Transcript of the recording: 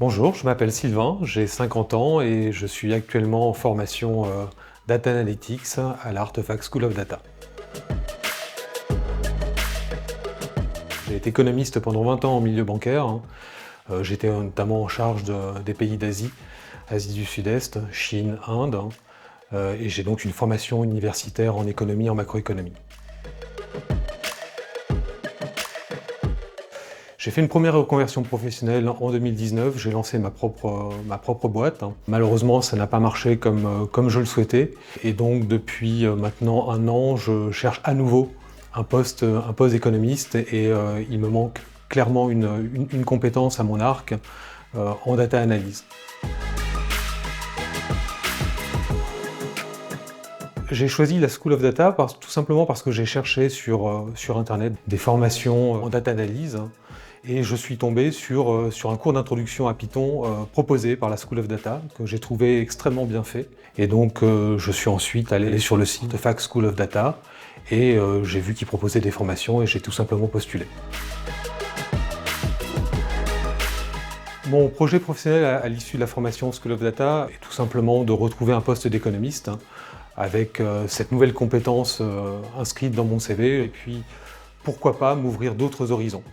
Bonjour, je m'appelle Sylvain, j'ai 50 ans et je suis actuellement en formation Data Analytics à l'Artefact School of Data. J'ai été économiste pendant 20 ans en milieu bancaire. J'étais notamment en charge des pays d'Asie, Asie du Sud-Est, Chine, Inde, et j'ai donc une formation universitaire en économie, en macroéconomie. J'ai fait une première reconversion professionnelle en 2019, j'ai lancé ma propre boîte. Malheureusement, ça n'a pas marché comme je le souhaitais. Et donc, depuis maintenant un an, je cherche à nouveau un poste d'économiste et il me manque clairement une compétence à mon arc en data analyse. J'ai choisi la School of Data tout simplement parce que j'ai cherché sur Internet des formations en data analyse et je suis tombé sur un cours d'introduction à Python proposé par la School of Data que j'ai trouvé extrêmement bien fait. Et donc je suis ensuite allé sur le site de Fact School of Data et j'ai vu qu'ils proposaient des formations et j'ai tout simplement postulé. Mon projet professionnel à l'issue de la formation School of Data est tout simplement de retrouver un poste d'économiste avec cette nouvelle compétence inscrite dans mon CV et puis pourquoi pas m'ouvrir d'autres horizons.